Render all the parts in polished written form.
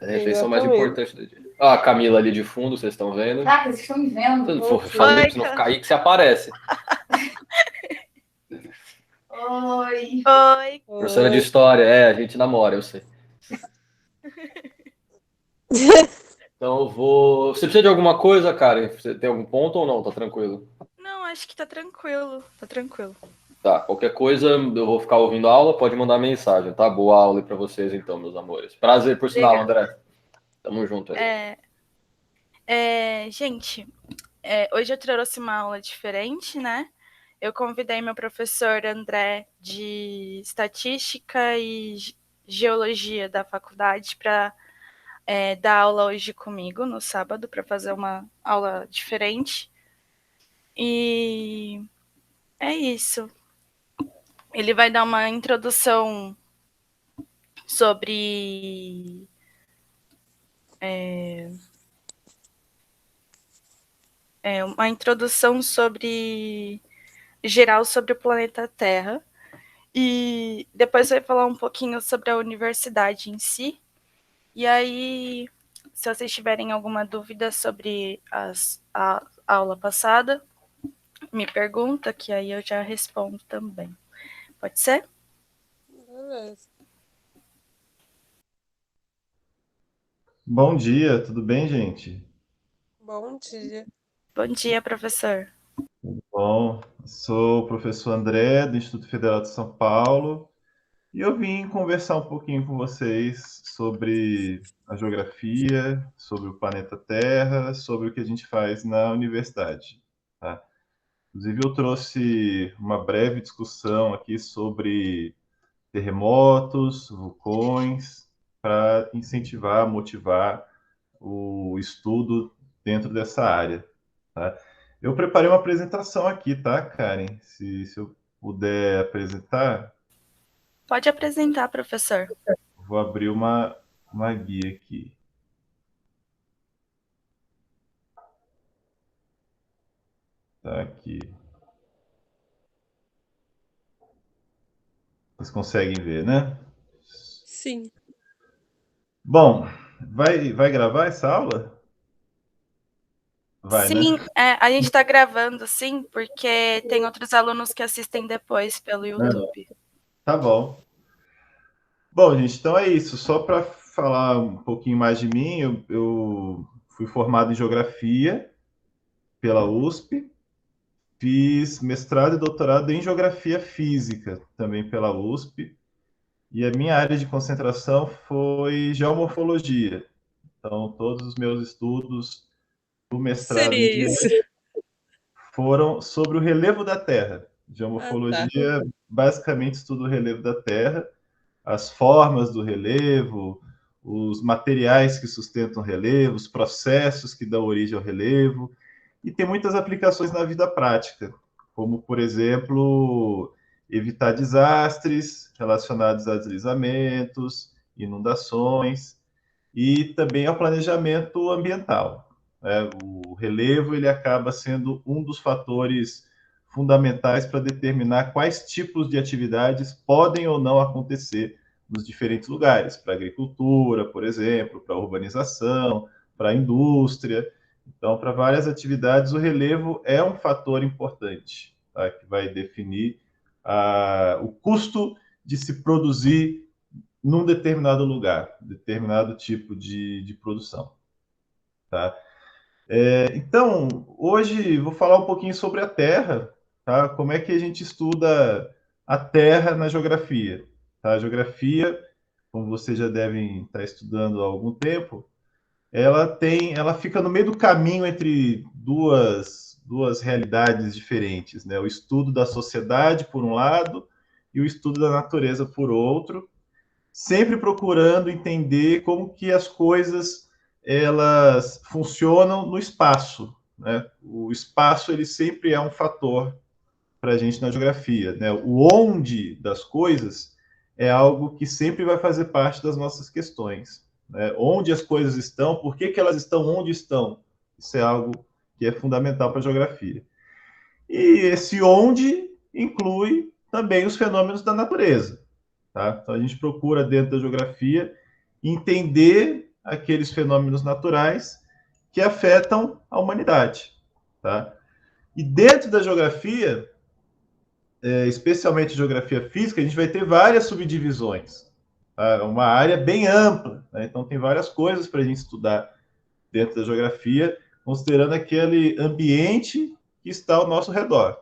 A refeição mais Exatamente. importante do dia. Ah, a Camila ali de fundo, vocês estão vendo. Caraca, vocês estão me vendo. Falando isso, não cair que você aparece. Oi. Oi. Professora de história, a gente namora, eu sei. Então eu vou. Você precisa de alguma coisa, Karen? Você tem algum ponto ou não? Tá tranquilo? Não, acho que tá tranquilo. Tá tranquilo. Tá, qualquer coisa eu vou ficar ouvindo a aula, pode mandar mensagem, tá? Boa aula aí pra vocês então, meus amores. Prazer por sinal, André. Tamo junto aí. Gente, hoje eu trouxe uma aula diferente, né? Eu convidei meu professor André de Estatística e Geologia da faculdade para dar aula hoje comigo, no sábado, para fazer uma aula diferente. E é isso. Ele vai dar uma introdução sobre uma introdução geral sobre o planeta Terra. E depois vai falar um pouquinho sobre a universidade em si. E aí, se vocês tiverem alguma dúvida sobre a aula passada, me pergunta, que aí eu já respondo também. Pode ser? Beleza. Bom dia, tudo bem, gente? Bom dia. Bom dia, professor. Bom, sou o professor André, do Instituto Federal de São Paulo, e eu vim conversar um pouquinho com vocês sobre a geografia, sobre o planeta Terra, sobre o que a gente faz na universidade, tá? Inclusive, eu trouxe uma breve discussão aqui sobre terremotos, vulcões, para incentivar, motivar o estudo dentro dessa área, tá? Eu preparei uma apresentação aqui, tá, Karen? Se eu puder apresentar, Pode apresentar, professor. vou abrir uma guia aqui. Tá aqui. Vocês conseguem ver, né? Sim. Bom, vai gravar essa aula? Vai, Sim, né? a gente está gravando, sim, porque tem outros alunos que assistem depois pelo YouTube. Tá bom. Bom, gente, então é isso. Só para falar um pouquinho mais de mim, eu fui formado em Geografia pela USP, fiz mestrado e doutorado em Geografia Física, também pela USP, e a minha área de concentração foi Geomorfologia. Então, todos os meus estudos do mestrado em Seria isso. direito foram sobre o relevo da Terra. Ah, tá. Geomorfologia basicamente estuda o relevo da Terra, as formas do relevo, os materiais que sustentam o relevo, os processos que dão origem ao relevo, e tem muitas aplicações na vida prática, como, por exemplo, evitar desastres relacionados a deslizamentos, inundações, e também ao planejamento ambiental. O relevo ele acaba sendo um dos fatores fundamentais para determinar quais tipos de atividades podem ou não acontecer nos diferentes lugares, para a agricultura, por exemplo, para a urbanização, para a indústria. Então, para várias atividades, o relevo é um fator importante, tá? Que vai definir o custo de se produzir num determinado lugar, determinado tipo de produção. Tá? Então, hoje vou falar um pouquinho sobre a Terra, tá? Como é que a gente estuda a Terra na geografia. Tá? A geografia, como vocês já devem estar estudando há algum tempo, ela fica no meio do caminho entre duas realidades diferentes, né? O estudo da sociedade, por um lado, e o estudo da natureza, por outro, sempre procurando entender como que as coisas elas funcionam no espaço, né? O espaço ele sempre é um fator para a gente na geografia, né? O onde das coisas é algo que sempre vai fazer parte das nossas questões, né? Onde as coisas estão, por que elas estão onde estão, isso é algo que é fundamental para a geografia. E esse onde inclui também os fenômenos da natureza. Tá? Então, a gente procura, dentro da geografia, entender aqueles fenômenos naturais que afetam a humanidade. Tá? E dentro da geografia, especialmente geografia física, a gente vai ter várias subdivisões. Tá? Uma área bem ampla, né? Então tem várias coisas para a gente estudar dentro da geografia, considerando aquele ambiente que está ao nosso redor.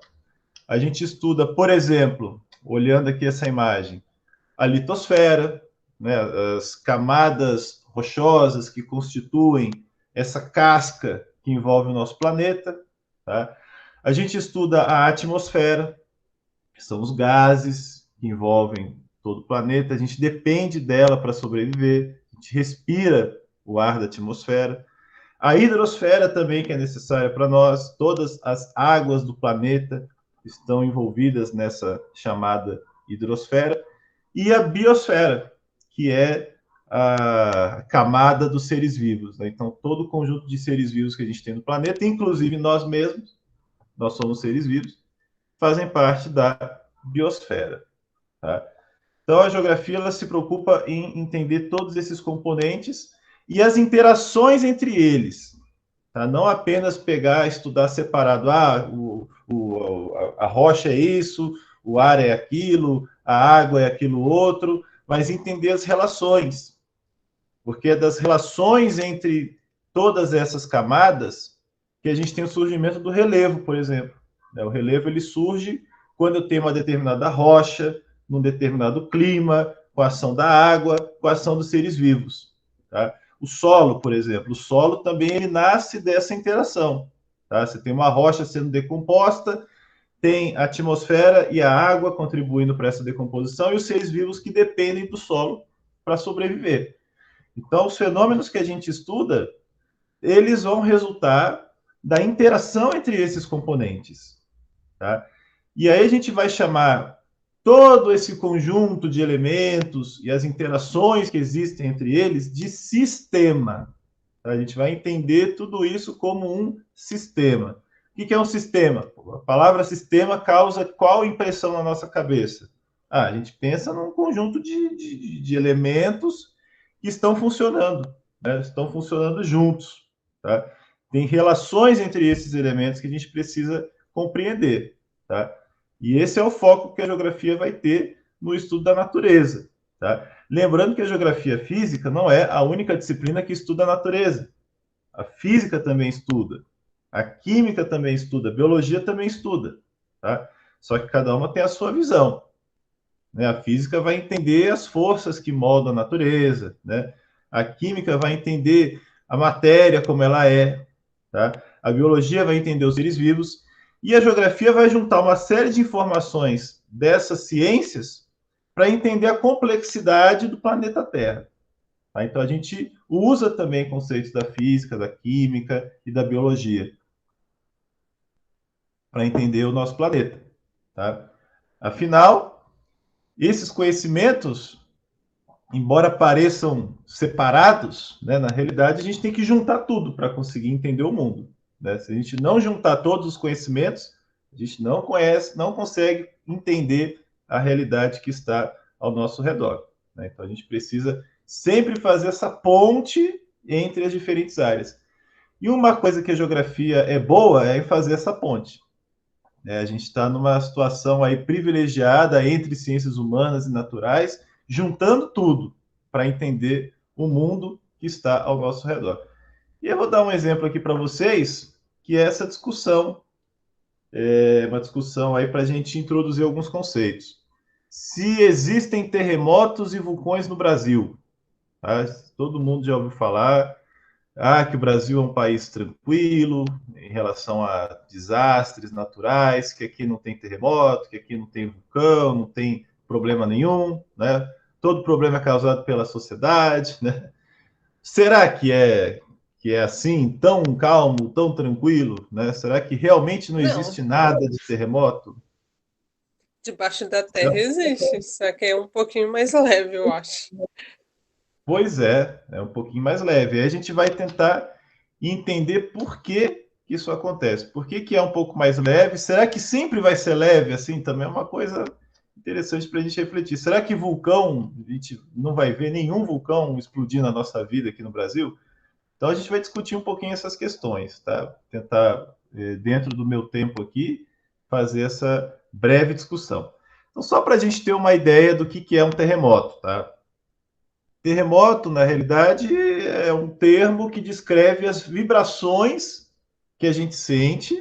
A gente estuda, por exemplo, olhando aqui essa imagem, a litosfera, né, as camadas rochosas que constituem essa casca que envolve o nosso planeta. Tá? A gente estuda a atmosfera, que são os gases que envolvem todo o planeta. A gente depende dela para sobreviver, a gente respira o ar da atmosfera. A hidrosfera também, que é necessária para nós, todas as águas do planeta estão envolvidas nessa chamada hidrosfera, e a biosfera, que é a camada dos seres vivos. Né? Então, todo o conjunto de seres vivos que a gente tem no planeta, inclusive nós mesmos, nós somos seres vivos, fazem parte da biosfera. Tá? Então, a geografia ela se preocupa em entender todos esses componentes e as interações entre eles. Tá? Não apenas pegar, estudar separado. A rocha é isso, o ar é aquilo, a água é aquilo outro, mas entender as relações. Porque é das relações entre todas essas camadas que a gente tem o surgimento do relevo, por exemplo. O relevo ele surge quando eu tenho uma determinada rocha, num determinado clima, com a ação da água, com a ação dos seres vivos. Tá? O solo, por exemplo, o solo também ele nasce dessa interação. Tá? Você tem uma rocha sendo decomposta, tem a atmosfera e a água contribuindo para essa decomposição e os seres vivos que dependem do solo para sobreviver. Então, os fenômenos que a gente estuda, eles vão resultar da interação entre esses componentes. Tá? E aí a gente vai chamar todo esse conjunto de elementos e as interações que existem entre eles de sistema. A gente vai entender tudo isso como um sistema. O que é um sistema? A palavra sistema causa qual impressão na nossa cabeça? A gente pensa num conjunto de elementos que estão funcionando, né? Estão funcionando juntos. Tá? Tem relações entre esses elementos que a gente precisa compreender. Tá? E esse é o foco que a geografia vai ter no estudo da natureza. Tá? Lembrando que a geografia física não é a única disciplina que estuda a natureza. A física também estuda. A química também estuda. A biologia também estuda. Tá? Só que cada uma tem a sua visão. Né? A física vai entender as forças que moldam a natureza. Né? A química vai entender a matéria como ela é. Tá? A biologia vai entender os seres vivos. E a geografia vai juntar uma série de informações dessas ciências para entender a complexidade do planeta Terra. Tá? Então, a gente usa também conceitos da física, da química e da biologia para entender o nosso planeta. Tá? Afinal, esses conhecimentos, embora pareçam separados, né, na realidade, a gente tem que juntar tudo para conseguir entender o mundo. Né? Se a gente não juntar todos os conhecimentos, a gente não consegue entender a realidade que está ao nosso redor. Né? Então, a gente precisa sempre fazer essa ponte entre as diferentes áreas. E uma coisa que a geografia é boa é em fazer essa ponte. A gente está numa situação aí privilegiada entre ciências humanas e naturais, juntando tudo para entender o mundo que está ao nosso redor. E eu vou dar um exemplo aqui para vocês, que é essa discussão, uma discussão aí para a gente introduzir alguns conceitos. Se existem terremotos e vulcões no Brasil, tá? Todo mundo já ouviu falar que o Brasil é um país tranquilo em relação a desastres naturais, que aqui não tem terremoto, que aqui não tem vulcão, não tem problema nenhum, né? Todo problema é causado pela sociedade, né? Será que é assim, tão calmo, tão tranquilo, né? Será que realmente não existe nada de terremoto? Debaixo da terra existe, só que é um pouquinho mais leve, eu acho. Pois é um pouquinho mais leve. Aí a gente vai tentar entender por que isso acontece. Por que é um pouco mais leve? Será que sempre vai ser leve assim? Também é uma coisa interessante para a gente refletir. Será que vulcão, a gente não vai ver nenhum vulcão explodir na nossa vida aqui no Brasil? Então a gente vai discutir um pouquinho essas questões, tá? Tentar, dentro do meu tempo aqui, fazer essa breve discussão. Então, só para a gente ter uma ideia do que é um terremoto, tá? Terremoto, na realidade, é um termo que descreve as vibrações que a gente sente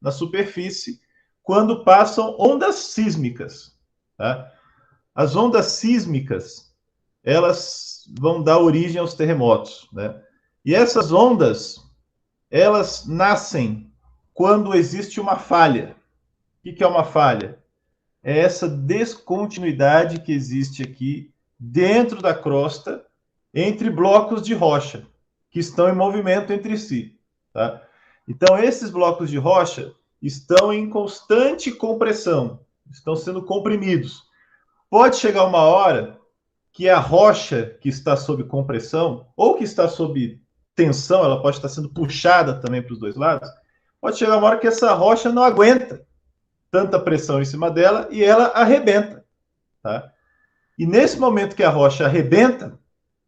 na superfície quando passam ondas sísmicas, tá? As ondas sísmicas, elas vão dar origem aos terremotos, né? E essas ondas, elas nascem quando existe uma falha. O que é uma falha? É essa descontinuidade que existe aqui dentro da crosta entre blocos de rocha que estão em movimento entre si, tá? Então, esses blocos de rocha estão em constante compressão, estão sendo comprimidos. Pode chegar uma hora que a rocha que está sob compressão ou que está sob tensão, ela pode estar sendo puxada também para os dois lados, pode chegar uma hora que essa rocha não aguenta tanta pressão em cima dela e ela arrebenta, tá? E nesse momento que a rocha arrebenta,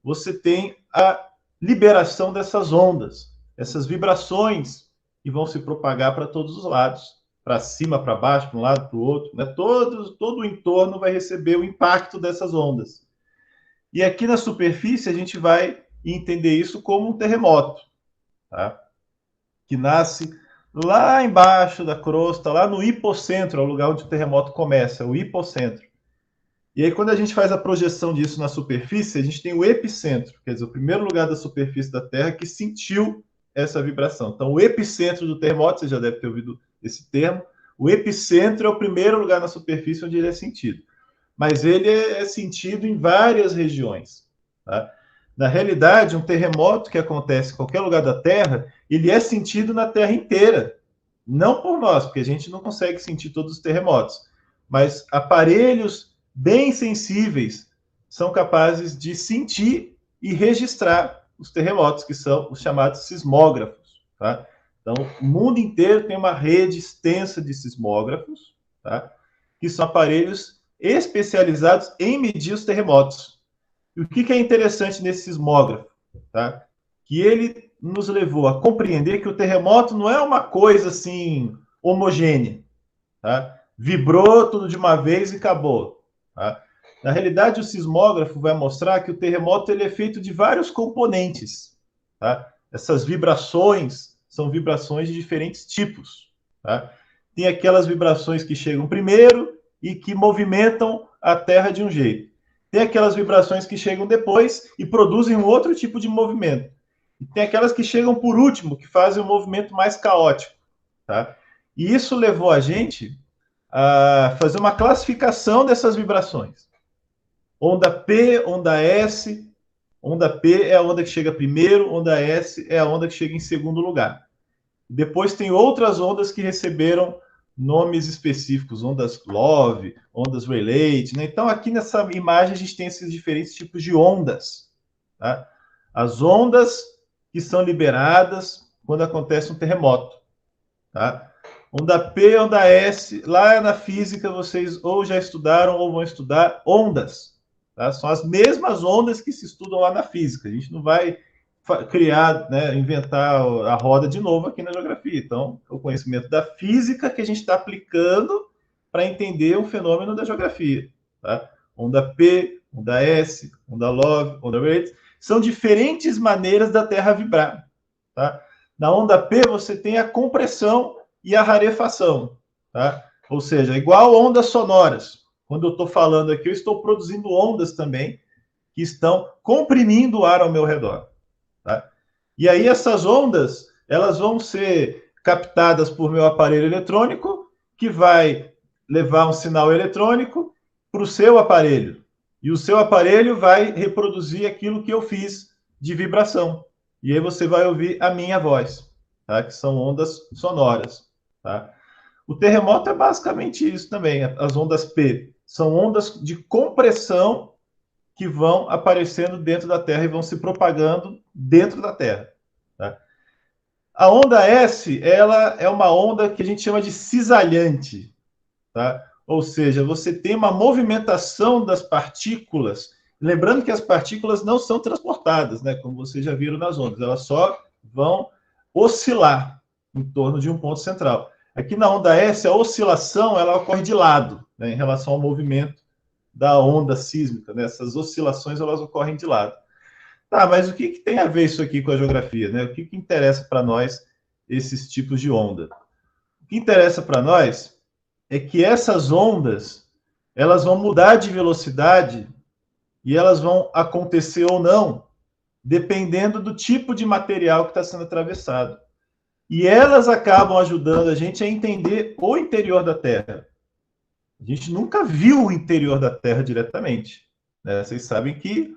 você tem a liberação dessas ondas, essas vibrações que vão se propagar para todos os lados, para cima, para baixo, para um lado, para o outro, né? Todo o entorno vai receber o impacto dessas ondas. E aqui na superfície a gente vai entender isso como um terremoto, tá? Que nasce lá embaixo da crosta, lá no hipocentro, é o lugar onde o terremoto começa, o hipocentro. E aí, quando a gente faz a projeção disso na superfície, a gente tem o epicentro, quer dizer, o primeiro lugar da superfície da Terra que sentiu essa vibração. Então, o epicentro do terremoto, você já deve ter ouvido esse termo, o epicentro é o primeiro lugar na superfície onde ele é sentido. Mas ele é sentido em várias regiões, tá? Na realidade, um terremoto que acontece em qualquer lugar da Terra, ele é sentido na Terra inteira. Não por nós, porque a gente não consegue sentir todos os terremotos. Mas aparelhos bem sensíveis são capazes de sentir e registrar os terremotos, que são os chamados sismógrafos, tá? Então, o mundo inteiro tem uma rede extensa de sismógrafos, tá? Que são aparelhos especializados em medir os terremotos. E o que é interessante nesse sismógrafo? Tá? Que ele nos levou a compreender que o terremoto não é uma coisa assim homogênea. Tá? Vibrou tudo de uma vez e acabou. Tá? Na realidade, o sismógrafo vai mostrar que o terremoto ele é feito de vários componentes. Tá? Essas vibrações são vibrações de diferentes tipos. Tá? Tem aquelas vibrações que chegam primeiro e que movimentam a Terra de um jeito. Tem aquelas vibrações que chegam depois e produzem um outro tipo de movimento. E tem aquelas que chegam por último, que fazem um movimento mais caótico. Tá? E isso levou a gente a fazer uma classificação dessas vibrações. Onda P, onda S. Onda P é a onda que chega primeiro, onda S é a onda que chega em segundo lugar. Depois tem outras ondas que receberam nomes específicos, ondas Love, ondas Rayleigh, né? Então, aqui nessa imagem, a gente tem esses diferentes tipos de ondas. Tá? As ondas que são liberadas quando acontece um terremoto. Tá? Onda P, onda S, lá na física, vocês ou já estudaram ou vão estudar ondas. Tá? São as mesmas ondas que se estudam lá na física. A gente não vai criar, né, inventar a roda de novo aqui na geografia. Então, o conhecimento da física que a gente está aplicando para entender o fenômeno da geografia. Tá? Onda P, onda S, onda Love, onda Rayleigh, são diferentes maneiras da Terra vibrar. Tá? Na onda P, você tem a compressão e a rarefação. Tá? Ou seja, igual ondas sonoras. Quando eu estou falando aqui, eu estou produzindo ondas também que estão comprimindo o ar ao meu redor. Tá? E aí essas ondas, elas vão ser captadas por meu aparelho eletrônico, que vai levar um sinal eletrônico para o seu aparelho. E o seu aparelho vai reproduzir aquilo que eu fiz de vibração. E aí você vai ouvir a minha voz, tá? Que são ondas sonoras. Tá? O terremoto é basicamente isso também. As ondas P são ondas de compressão que vão aparecendo dentro da Terra e vão se propagando dentro da Terra. Tá? A onda S, ela é uma onda que a gente chama de cisalhante. Tá? Ou seja, você tem uma movimentação das partículas, lembrando que as partículas não são transportadas, né, como vocês já viram nas ondas, elas só vão oscilar em torno de um ponto central. Aqui na onda S, a oscilação ela ocorre de lado, né, em relação ao movimento da onda sísmica, né? Essas oscilações elas ocorrem de lado. Tá, mas o que tem a ver isso aqui com a geografia, né? O que interessa para nós esses tipos de onda? O que interessa para nós é que essas ondas elas vão mudar de velocidade e elas vão acontecer ou não, dependendo do tipo de material que está sendo atravessado. E elas acabam ajudando a gente a entender o interior da Terra. A gente nunca viu o interior da Terra diretamente, né? Vocês sabem que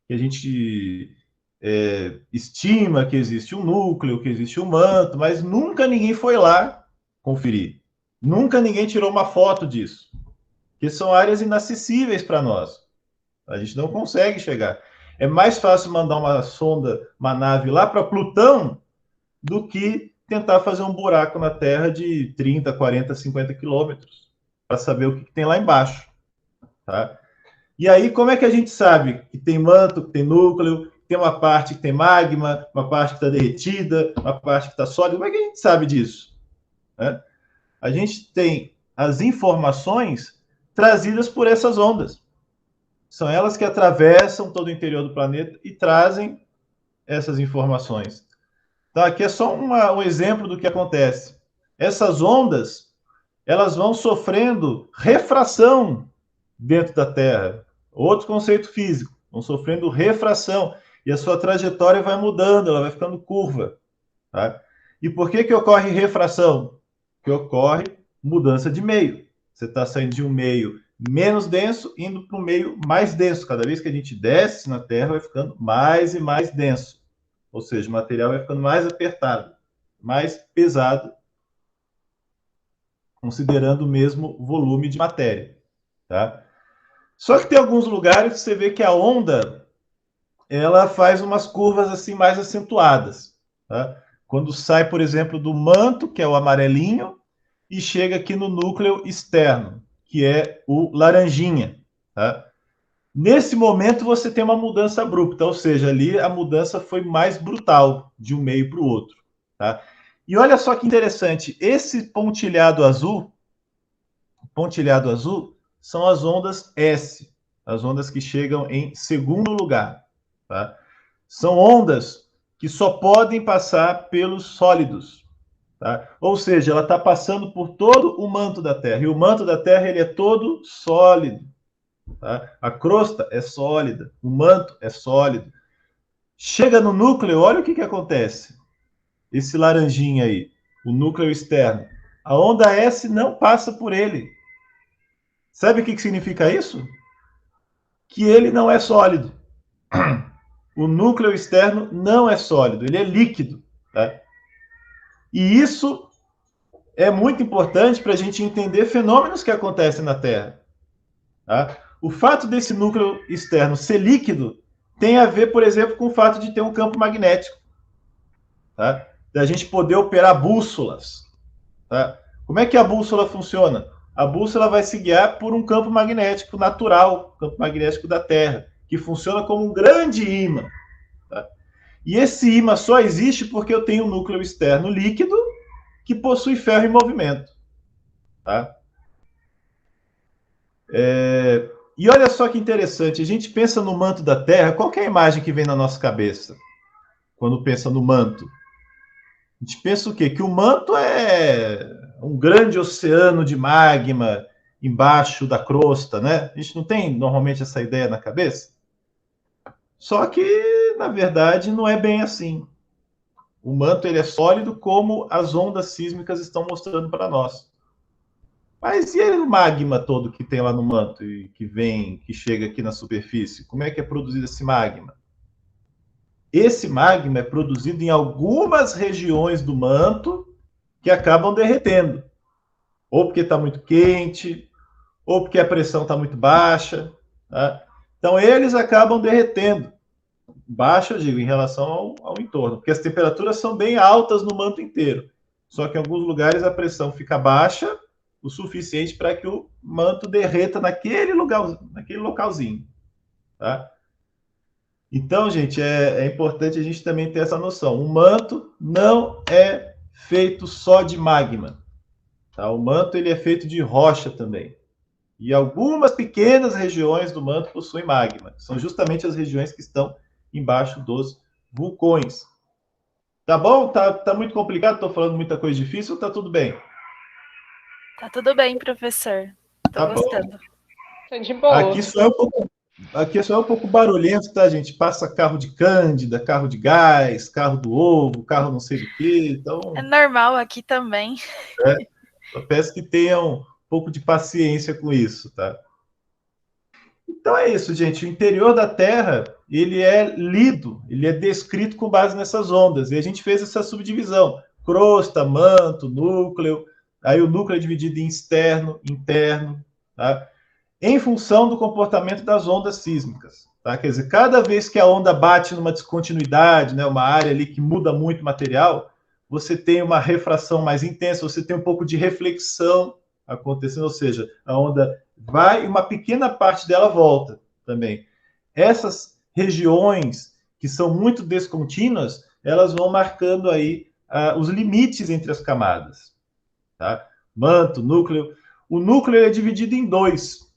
a gente estima que existe um núcleo, que existe um manto, mas nunca ninguém foi lá conferir. Nunca ninguém tirou uma foto disso. Porque são áreas inacessíveis para nós. A gente não consegue chegar. É mais fácil mandar uma sonda, uma nave lá para Plutão do que tentar fazer um buraco na Terra de 30, 40, 50 quilômetros para saber o que tem lá embaixo. Tá? E aí, como é que a gente sabe que tem manto, que tem núcleo, que tem uma parte que tem magma, uma parte que está derretida, uma parte que está sólida? Como é que a gente sabe disso? Né? A gente tem as informações trazidas por essas ondas. São elas que atravessam todo o interior do planeta e trazem essas informações. Então, aqui é só um exemplo do que acontece. Essas ondas elas vão sofrendo refração dentro da Terra. Outro conceito físico. Vão sofrendo refração. E a sua trajetória vai mudando, ela vai ficando curva. Tá? E por que ocorre refração? Porque ocorre mudança de meio. Você está saindo de um meio menos denso, indo para um meio mais denso. Cada vez que a gente desce na Terra, vai ficando mais e mais denso. Ou seja, o material vai ficando mais apertado, mais pesado, considerando o mesmo volume de matéria. Tá? Só que tem alguns lugares que você vê que a onda ela faz umas curvas assim mais acentuadas. Tá? Quando sai, por exemplo, do manto, que é o amarelinho, e chega aqui no núcleo externo, que é o laranjinha. Tá? Nesse momento você tem uma mudança abrupta, ou seja, ali a mudança foi mais brutal de um meio para o outro. Tá? E olha só que interessante, esse pontilhado azul são as ondas S, as ondas que chegam em segundo lugar. Tá? São ondas que só podem passar pelos sólidos. Tá? Ou seja, ela está passando por todo o manto da Terra, e o manto da Terra ele é todo sólido. Tá? A crosta é sólida, o manto é sólido. Chega no núcleo, olha o que acontece. Esse laranjinha aí, o núcleo externo. A onda S não passa por ele. Sabe o que significa isso? Que ele não é sólido. O núcleo externo não é sólido, ele é líquido. Tá? E isso é muito importante para a gente entender fenômenos que acontecem na Terra. Tá? O fato desse núcleo externo ser líquido tem a ver, por exemplo, com o fato de ter um campo magnético. Tá? Da gente poder operar bússolas. Tá? Como é que a bússola funciona? A bússola vai se guiar por um campo magnético natural, campo magnético da Terra, que funciona como um grande ímã. Tá? E esse ímã só existe porque eu tenho um núcleo externo líquido que possui ferro em movimento. Tá? E olha só que interessante, a gente pensa no manto da Terra, qual que é a imagem que vem na nossa cabeça quando pensa no manto? A gente pensa o quê? Que o manto é um grande oceano de magma embaixo da crosta, né? A gente não tem normalmente essa ideia na cabeça? Só que, na verdade, não é bem assim. O manto ele é sólido como as ondas sísmicas estão mostrando para nós. Mas e o magma todo que tem lá no manto e que chega aqui na superfície? Como é que é produzido esse magma? Esse magma é produzido em algumas regiões do manto que acabam derretendo. Ou porque está muito quente, ou porque a pressão está muito baixa. Tá? Então, eles acabam derretendo. Baixa, eu digo, em relação ao entorno. Porque as temperaturas são bem altas no manto inteiro. Só que em alguns lugares a pressão fica baixa o suficiente para que o manto derreta naquele localzinho. Tá? Então, gente, é importante a gente também ter essa noção. O manto não é feito só de magma. Tá? O manto ele é feito de rocha também. E algumas pequenas regiões do manto possuem magma. São justamente as regiões que estão embaixo dos vulcões. Tá bom? Tá muito complicado? Estou falando muita coisa difícil ou tá tudo bem? Tá tudo bem, professor. Tô Tá bom. gostando. Tá de boa. Aqui só é um pouco barulhento, tá, gente? Passa carro de Cândida, carro de gás, carro do ovo, carro não sei do que. Então, É normal aqui também. eu peço que tenham um pouco de paciência com isso, tá? Então é isso, gente. O interior da Terra, ele é lido, ele é descrito com base nessas ondas. E a gente fez essa subdivisão. Crosta, manto, núcleo. Aí o núcleo é dividido em externo, interno, tá? Em função do comportamento das ondas sísmicas. Tá? Quer dizer, cada vez que a onda bate numa descontinuidade, né, uma área ali que muda muito o material, você tem uma refração mais intensa, você tem um pouco de reflexão acontecendo, ou seja, a onda vai e uma pequena parte dela volta também. Essas regiões que são muito descontínuas, elas vão marcando aí os limites entre as camadas. Tá? Manto, núcleo. O núcleo é dividido em dois.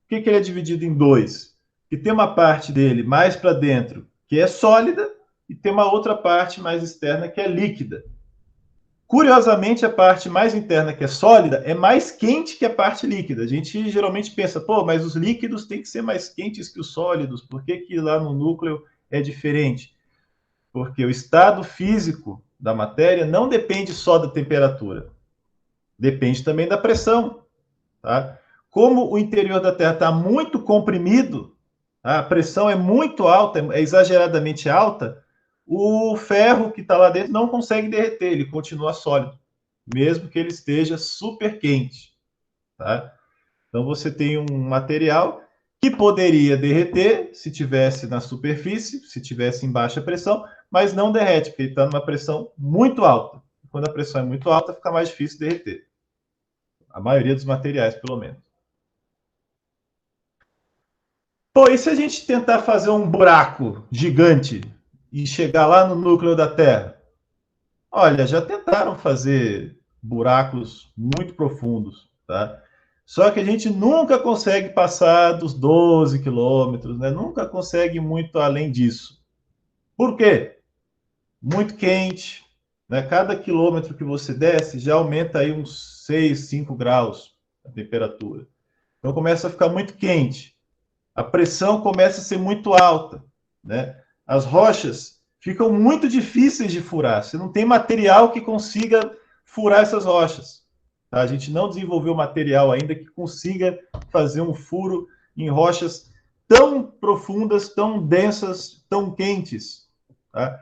Por que ele é dividido em dois? Porque tem uma parte dele mais para dentro, que é sólida, e tem uma outra parte mais externa, que é líquida. Curiosamente, a parte mais interna, que é sólida, é mais quente que a parte líquida. A gente geralmente pensa, pô, mas os líquidos têm que ser mais quentes que os sólidos. Por que lá no núcleo é diferente? Porque o estado físico da matéria não depende só da temperatura. Depende também da pressão. Tá? Como o interior da Terra está muito comprimido, a pressão é muito alta, é exageradamente alta, o ferro que está lá dentro não consegue derreter, ele continua sólido, mesmo que ele esteja super quente. Tá? Então você tem um material que poderia derreter se tivesse na superfície, se tivesse em baixa pressão, mas não derrete, porque ele está numa pressão muito alta. Quando a pressão é muito alta, fica mais difícil derreter. A maioria dos materiais, pelo menos. Pô, e se a gente tentar fazer um buraco gigante e chegar lá no núcleo da Terra? Olha, já tentaram fazer buracos muito profundos, tá? Só que a gente nunca consegue passar dos 12 quilômetros, né? Nunca consegue muito além disso. Por quê? Muito quente, né? Cada quilômetro que você desce já aumenta aí uns 6, 5 graus a temperatura. Então começa a ficar muito quente. A pressão começa a ser muito alta, né? As rochas ficam muito difíceis de furar. Você não tem material que consiga furar essas rochas. Tá? A gente não desenvolveu material ainda que consiga fazer um furo em rochas tão profundas, tão densas, tão quentes. Tá?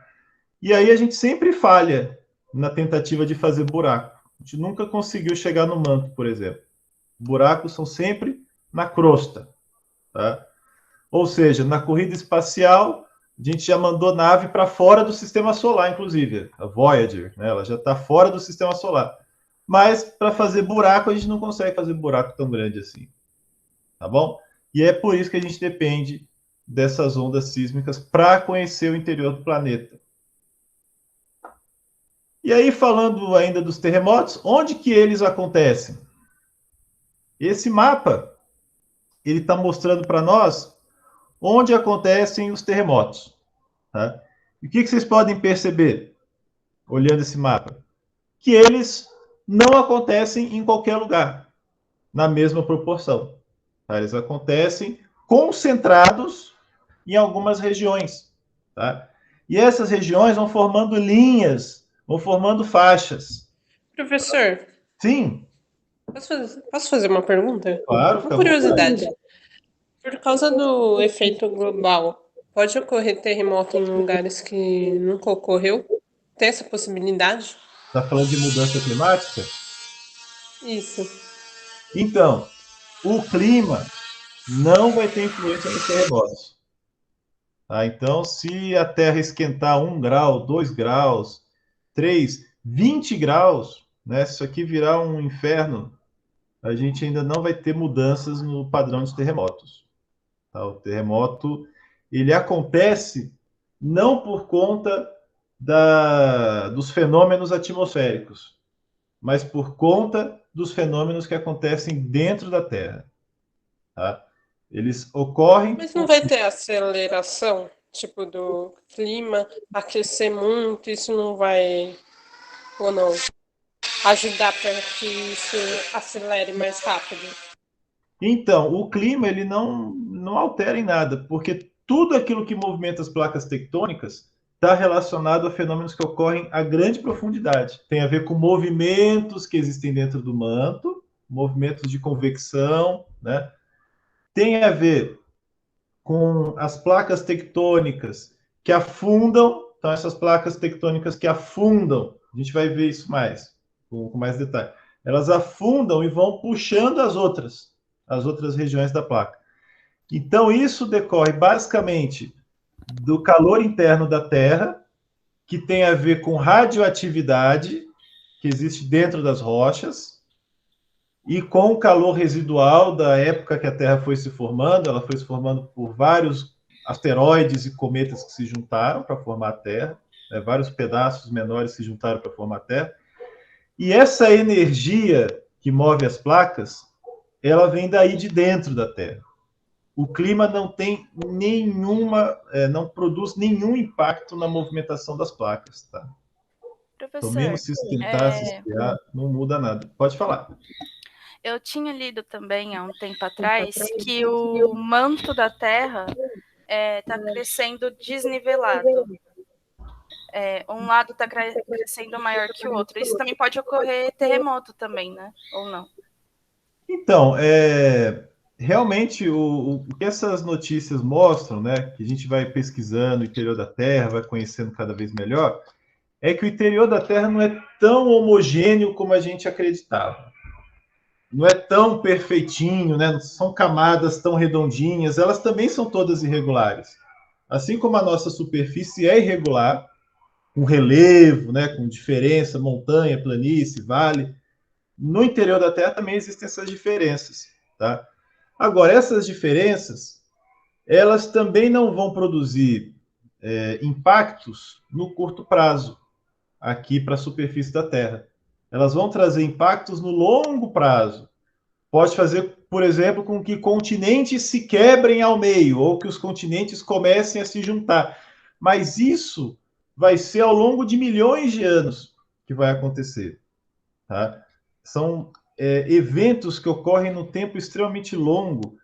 E aí a gente sempre falha na tentativa de fazer buraco. A gente nunca conseguiu chegar no manto, por exemplo. Buracos são sempre na crosta. Tá? Ou seja, na corrida espacial, a gente já mandou nave para fora do sistema solar, inclusive. A Voyager, né? Ela já está fora do sistema solar. Mas para fazer buraco, a gente não consegue fazer buraco tão grande assim. Tá bom? E é por isso que a gente depende dessas ondas sísmicas para conhecer o interior do planeta. E aí, falando ainda dos terremotos, onde que eles acontecem? Esse mapa, ele está mostrando para nós onde acontecem os terremotos. Tá? E o que vocês podem perceber, olhando esse mapa? Que eles não acontecem em qualquer lugar, na mesma proporção. Tá? Eles acontecem concentrados em algumas regiões. Tá? E essas regiões vão formando linhas, vão formando faixas. Professor, Sim, posso fazer uma pergunta? claro. Uma curiosidade. Por causa do efeito global, pode ocorrer terremoto em lugares que nunca ocorreu? Tem essa possibilidade? Está falando de mudança climática? Isso. Então, o clima não vai ter influência nos terremotos. Tá? Então, se a Terra esquentar 1 grau, 2 graus, 3, 20 graus, né? Se isso aqui virar um inferno, a gente ainda não vai ter mudanças no padrão de terremotos. Tá? O terremoto, ele acontece não por conta dos fenômenos atmosféricos, mas por conta dos fenômenos que acontecem dentro da Terra. Tá? Eles ocorrem... Mas não vai ter aceleração, tipo, do clima aquecer muito, isso não vai, ou não, ajudar para que isso acelere mais rápido? Então, o clima ele não altera em nada, porque tudo aquilo que movimenta as placas tectônicas está relacionado a fenômenos que ocorrem a grande profundidade. Tem a ver com movimentos que existem dentro do manto, movimentos de convecção, né? Tem a ver com as placas tectônicas que afundam, então essas placas tectônicas que afundam, a gente vai ver isso mais, com mais detalhe. Elas afundam e vão puxando as outras regiões da placa. Então, isso decorre basicamente do calor interno da Terra, que tem a ver com radioatividade que existe dentro das rochas, e com o calor residual da época que a Terra foi se formando. Ela foi se formando por vários asteroides e cometas que se juntaram para formar a Terra, né? Vários pedaços menores se juntaram para formar a Terra. E essa energia que move as placas, ela vem daí de dentro da Terra. O clima não tem não produz nenhum impacto na movimentação das placas, tá? Então, mesmo se esquentar, se esfriar, não muda nada. Pode falar. Eu tinha lido também há um tempo atrás que o manto da Terra está crescendo desnivelado. Um lado está crescendo maior que o outro. Isso também pode ocorrer terremoto também, né? Ou não? Então, realmente o que essas notícias mostram, né, que a gente vai pesquisando o interior da Terra, vai conhecendo cada vez melhor, é que o interior da Terra não é tão homogêneo como a gente acreditava. Não é tão perfeitinho, né? Não são camadas tão redondinhas, elas também são todas irregulares. Assim como a nossa superfície é irregular, com relevo, né, com diferença, montanha, planície, vale, no interior da Terra também existem essas diferenças, tá? Agora, essas diferenças, elas também não vão produzir impactos no curto prazo, aqui para a superfície da Terra. Elas vão trazer impactos no longo prazo. Pode fazer, por exemplo, com que continentes se quebrem ao meio, ou que os continentes comecem a se juntar. Mas isso vai ser ao longo de milhões de anos que vai acontecer. Tá? São eventos que ocorrem no tempo extremamente longo,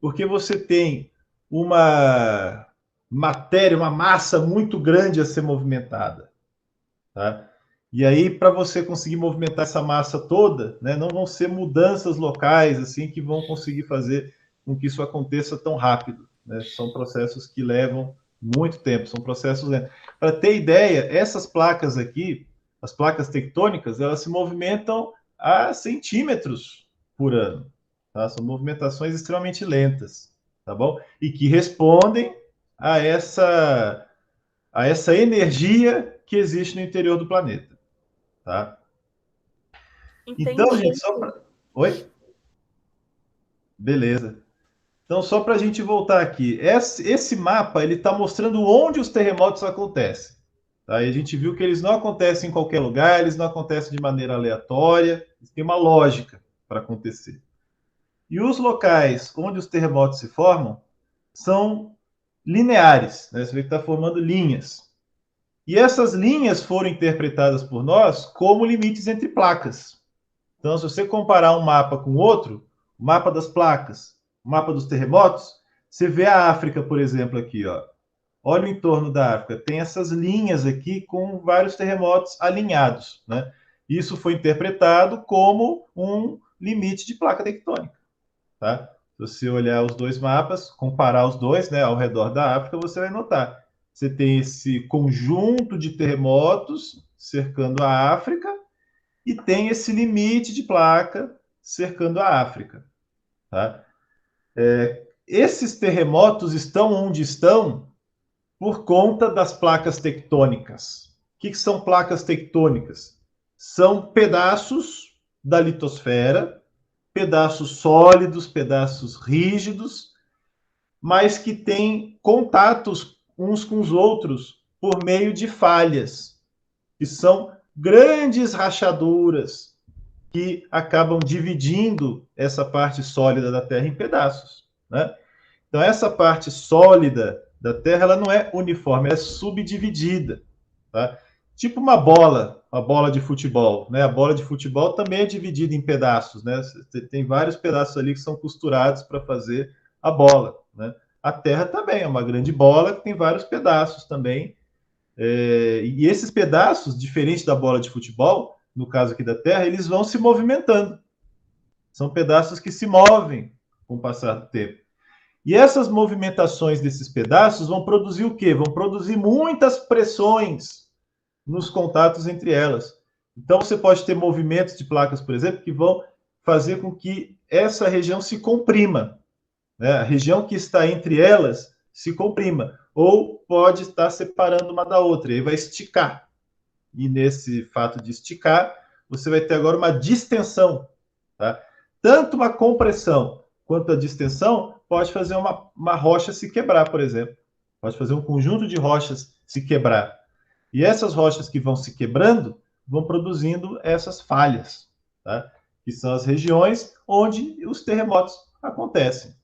porque você tem uma matéria, uma massa muito grande a ser movimentada. Tá? E aí, para você conseguir movimentar essa massa toda, né, não vão ser mudanças locais assim que vão conseguir fazer com que isso aconteça tão rápido. Né? São processos que levam muito tempo, são processos lentos. Para ter ideia, essas placas aqui, as placas tectônicas, elas se movimentam a centímetros por ano. Tá? São movimentações extremamente lentas, tá bom? E que respondem a essa energia que existe no interior do planeta. Tá? Então, gente, só para... Oi? Beleza. Então, só para a gente voltar aqui, esse mapa ele está mostrando onde os terremotos acontecem. Tá? E a gente viu que eles não acontecem em qualquer lugar, eles não acontecem de maneira aleatória, eles têm uma lógica para acontecer. E os locais onde os terremotos se formam são lineares, né? Você vê que está formando linhas. E essas linhas foram interpretadas por nós como limites entre placas. Então, se você comparar um mapa com outro, o mapa das placas, o mapa dos terremotos, você vê a África, por exemplo, aqui, ó. Olha o entorno da África. Tem essas linhas aqui com vários terremotos alinhados, né? Isso foi interpretado como um limite de placa tectônica, tá? Se você olhar os dois mapas, comparar os dois, né, ao redor da África, você vai notar. Você tem esse conjunto de terremotos cercando a África e tem esse limite de placa cercando a África. Tá? Esses terremotos estão onde estão por conta das placas tectônicas. O que são placas tectônicas? São pedaços da litosfera, pedaços sólidos, pedaços rígidos, mas que têm contatos uns com os outros por meio de falhas, que são grandes rachaduras que acabam dividindo essa parte sólida da Terra em pedaços, né? Então, essa parte sólida da Terra, ela não é uniforme, ela é subdividida, tá? Tipo uma bola de futebol, né? A bola de futebol também é dividida em pedaços, né? Tem vários pedaços ali que são costurados para fazer a bola, né? A Terra também é uma grande bola que tem vários pedaços também. E esses pedaços, diferente da bola de futebol, no caso aqui da Terra, eles vão se movimentando. São pedaços que se movem com o passar do tempo. E essas movimentações desses pedaços vão produzir o quê? Vão produzir muitas pressões nos contatos entre elas. Então, você pode ter movimentos de placas, por exemplo, que vão fazer com que essa região se comprima, né? A região que está entre elas se comprima, ou pode estar separando uma da outra, e aí vai esticar. E nesse fato de esticar, você vai ter agora uma distensão, tá? Tanto uma compressão quanto a distensão pode fazer uma rocha se quebrar, por exemplo. Pode fazer um conjunto de rochas se quebrar. E essas rochas que vão se quebrando vão produzindo essas falhas, tá? Que são as regiões onde os terremotos acontecem.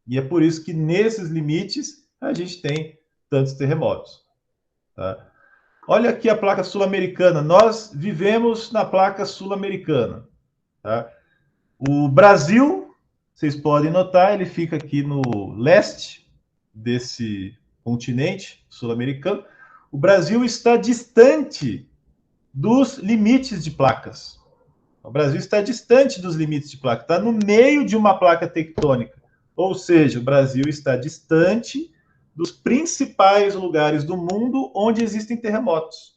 E é por isso que nesses limites a gente tem tantos terremotos, tá? Olha aqui a placa sul-americana. Nós vivemos na placa sul-americana, tá? O Brasil, vocês podem notar, ele fica aqui no leste desse continente sul-americano. O Brasil está distante dos limites de placas. O Brasil está distante dos limites de placa, está no meio de uma placa tectônica. Ou seja, o Brasil está distante dos principais lugares do mundo onde existem terremotos,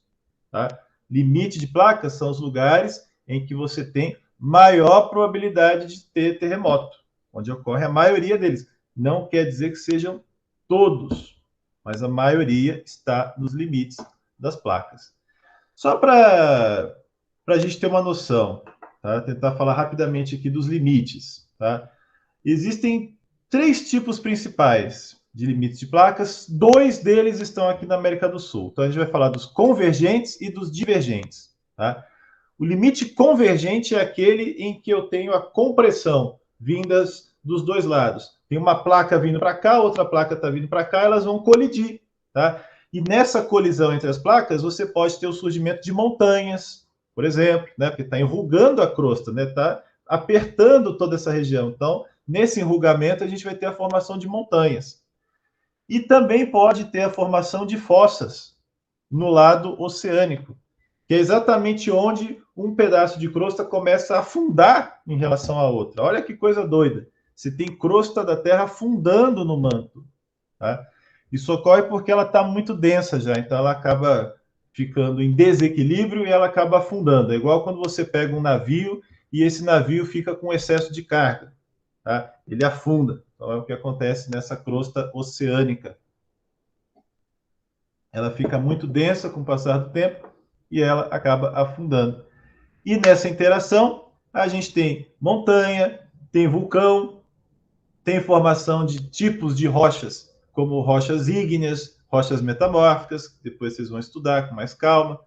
tá? Limite de placas são os lugares em que você tem maior probabilidade de ter terremoto, onde ocorre a maioria deles. Não quer dizer que sejam todos, mas a maioria está nos limites das placas. Só para a gente ter uma noção, tá? Tentar falar rapidamente aqui dos limites, tá? Existem 3 tipos principais de limites de placas, 2 deles estão aqui na América do Sul. Então, a gente vai falar dos convergentes e dos divergentes, tá? O limite convergente é aquele em que eu tenho a compressão vindas dos dois lados. Tem uma placa vindo para cá, outra placa está vindo para cá, elas vão colidir, tá? E nessa colisão entre as placas, você pode ter o surgimento de montanhas, por exemplo, né? Porque está enrugando a crosta, né? Está apertando toda essa região. Então, nesse enrugamento, a gente vai ter a formação de montanhas. E também pode ter a formação de fossas no lado oceânico, que é exatamente onde um pedaço de crosta começa a afundar em relação à outra. Olha que coisa doida. Você tem crosta da Terra afundando no manto, tá? Isso ocorre porque ela está muito densa já, então ela acaba ficando em desequilíbrio e ela acaba afundando. É igual quando você pega um navio e esse navio fica com excesso de carga, tá? Ele afunda. Então é o que acontece nessa crosta oceânica. Ela fica muito densa com o passar do tempo e ela acaba afundando. E nessa interação, a gente tem montanha, tem vulcão, tem formação de tipos de rochas, como rochas ígneas, rochas metamórficas, que depois vocês vão estudar com mais calma.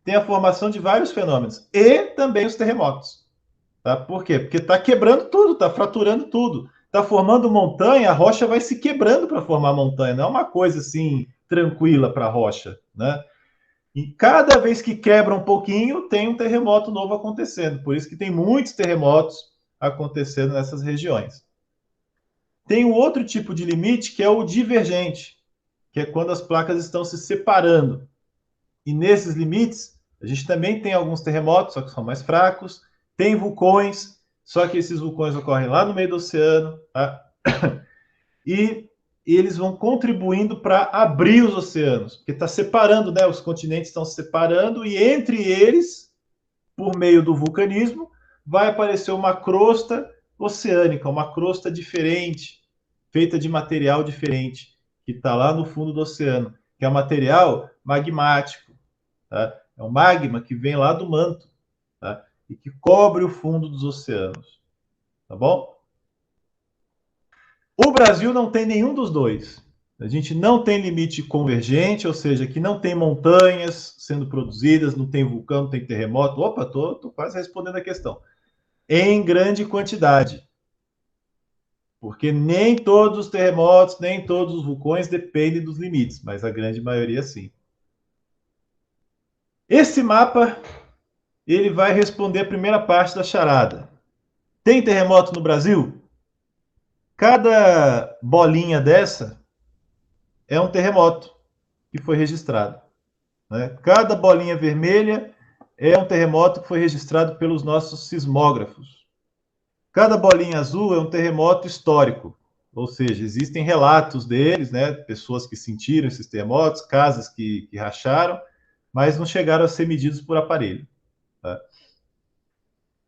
Tem a formação de vários fenômenos. E também os terremotos. Tá? Por quê? Porque está quebrando tudo, está fraturando tudo. Está formando montanha, a rocha vai se quebrando para formar montanha. Não é uma coisa assim tranquila para a rocha, né? E cada vez que quebra um pouquinho, tem um terremoto novo acontecendo. Por isso que tem muitos terremotos acontecendo nessas regiões. Tem um outro tipo de limite, que é o divergente, que é quando as placas estão se separando. E nesses limites, a gente também tem alguns terremotos, só que são mais fracos. Tem vulcões, só que esses vulcões ocorrem lá no meio do oceano, tá? E eles vão contribuindo para abrir os oceanos, porque está separando, né? Os continentes estão se separando e entre eles, por meio do vulcanismo, vai aparecer uma crosta oceânica, uma crosta diferente, feita de material diferente, que está lá no fundo do oceano, que é um material magmático, tá? É um magma que vem lá do manto, tá? E que cobre o fundo dos oceanos. tá bom? O Brasil não tem nenhum dos dois. A gente não tem limite convergente, ou seja, que não tem montanhas sendo produzidas, não tem vulcão, não tem terremoto. Opa, tô quase respondendo a questão. Em grande quantidade. Porque nem todos os terremotos, nem todos os vulcões dependem dos limites, mas a grande maioria sim. Esse mapa, ele vai responder a primeira parte da charada. Tem terremoto no Brasil? Cada bolinha dessa é um terremoto que foi registrado. Né? Cada bolinha vermelha é um terremoto que foi registrado pelos nossos sismógrafos. Cada bolinha azul é um terremoto histórico, ou seja, existem relatos deles, né? Pessoas que sentiram esses terremotos, casas que racharam, mas não chegaram a ser medidos por aparelho. Tá?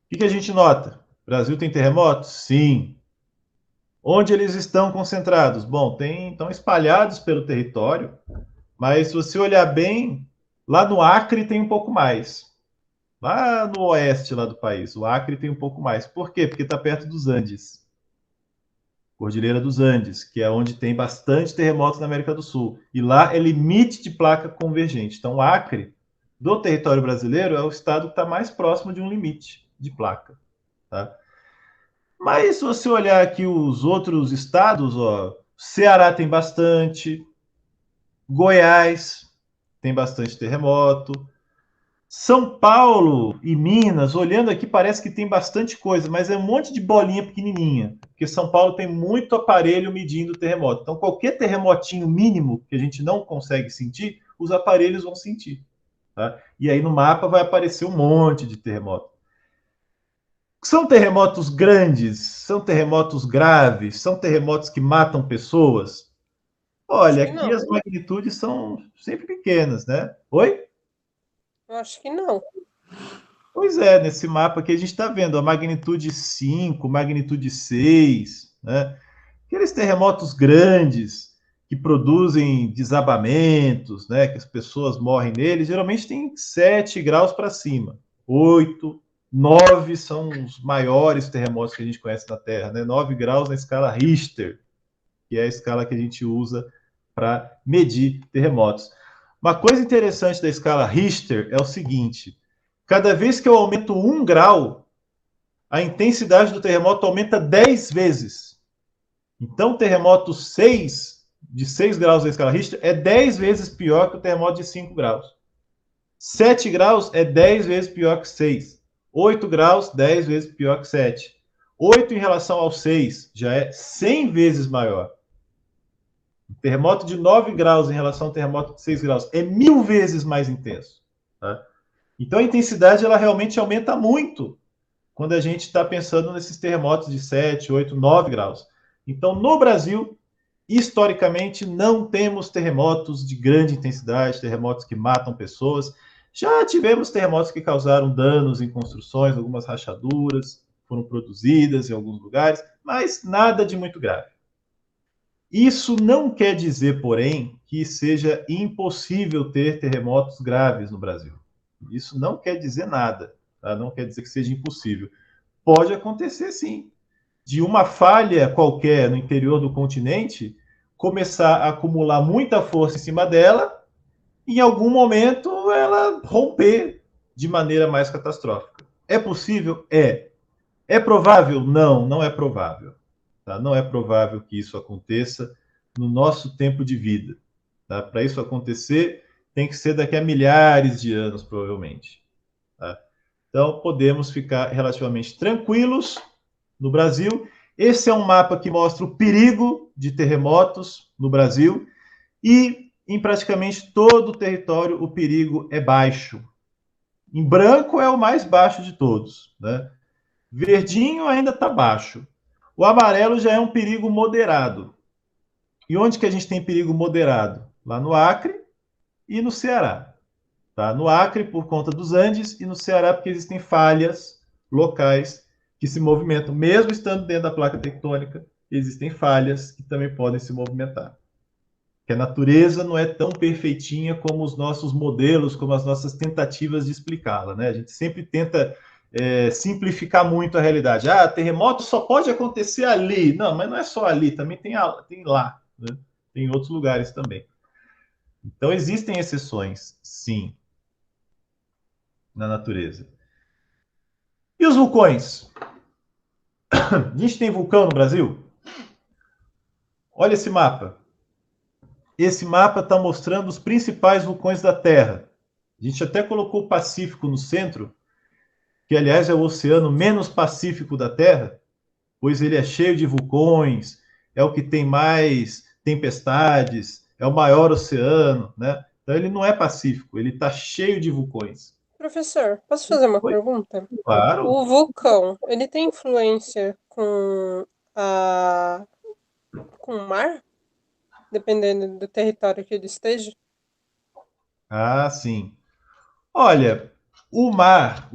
O que a gente nota? O Brasil tem terremotos? Sim. Onde eles estão concentrados? Bom, estão espalhados pelo território, mas se você olhar bem, lá no Acre tem um pouco mais. Lá no oeste lá do país, o Acre tem um pouco mais. Por quê? Porque está perto dos Andes. Cordilheira dos Andes, que é onde tem bastante terremotos na América do Sul. E lá é limite de placa convergente. Então, o Acre, do território brasileiro, é o estado que está mais próximo de um limite de placa. Tá? Mas se você olhar aqui os outros estados, ó, Ceará tem bastante, Goiás tem bastante terremoto, São Paulo e Minas, olhando aqui, parece que tem bastante coisa, mas é um monte de bolinha pequenininha, porque São Paulo tem muito aparelho medindo o terremoto. Então, qualquer terremotinho mínimo que a gente não consegue sentir, os aparelhos vão sentir. Tá? E aí no mapa vai aparecer um monte de terremoto. São terremotos grandes? São terremotos graves? São terremotos que matam pessoas? Olha, aqui as magnitudes são sempre pequenas, né? Oi? Eu acho que não. Pois é, nesse mapa aqui a gente está vendo a magnitude 5, magnitude 6, né? Aqueles terremotos grandes que produzem desabamentos, né? Que as pessoas morrem neles, geralmente tem 7 graus para cima, 8, 9 são os maiores terremotos que a gente conhece na Terra, né? 9 graus na escala Richter, que é a escala que a gente usa para medir terremotos. Uma coisa interessante da escala Richter é o seguinte: cada vez que eu aumento 1 grau, a intensidade do terremoto aumenta 10 vezes. Então, o terremoto 6, de 6 graus da escala Richter, é 10 vezes pior que o terremoto de 5 graus. 7 graus é 10 vezes pior que 6. 8 graus, 10 vezes pior que 7. 8 em relação ao 6 já é 100 vezes maior. O terremoto de 9 graus em relação ao terremoto de 6 graus é 1000 vezes mais intenso. Tá? Então, a intensidade ela realmente aumenta muito quando a gente está pensando nesses terremotos de 7, 8, 9 graus. Então, no Brasil, historicamente, não temos terremotos de grande intensidade, terremotos que matam pessoas. Já tivemos terremotos que causaram danos em construções, algumas rachaduras foram produzidas em alguns lugares, mas nada de muito grave. Isso não quer dizer, porém, que seja impossível ter terremotos graves no Brasil. Isso não quer dizer nada, tá? Não quer dizer que seja impossível. Pode acontecer, sim, de uma falha qualquer no interior do continente começar a acumular muita força em cima dela e, em algum momento, ela romper de maneira mais catastrófica. É possível? É. É provável? Não, não é provável. Tá? Não é provável que isso aconteça no nosso tempo de vida. Tá? Para isso acontecer, tem que ser daqui a milhares de anos, provavelmente. Tá? Então, podemos ficar relativamente tranquilos no Brasil. Esse é um mapa que mostra o perigo de terremotos no Brasil e, em praticamente todo o território, o perigo é baixo. Em branco é o mais baixo de todos, né? Verdinho ainda está baixo. O amarelo já é um perigo moderado. E onde que a gente tem perigo moderado? Lá no Acre e no Ceará. Tá? No Acre, por conta dos Andes, e no Ceará, porque existem falhas locais que se movimentam. Mesmo estando dentro da placa tectônica, existem falhas que também podem se movimentar. Que a natureza não é tão perfeitinha como os nossos modelos, como as nossas tentativas de explicá-la. Né? A gente sempre tenta simplificar muito a realidade. Ah, terremoto só pode acontecer ali. Não, mas não é só ali, também tem lá, né? Tem em outros lugares também. Então, existem exceções, sim, na natureza. E os vulcões? A gente tem vulcão no Brasil? Olha esse mapa. Esse mapa está mostrando os principais vulcões da Terra. A gente até colocou o Pacífico no centro, que, aliás, é o oceano menos pacífico da Terra, pois ele é cheio de vulcões, é o que tem mais tempestades, é o maior oceano, né? Então ele não é pacífico, ele está cheio de vulcões. Professor, posso fazer uma pergunta? Claro. O vulcão, ele tem influência com o mar? Dependendo do território que ele esteja? Ah, sim. Olha, o mar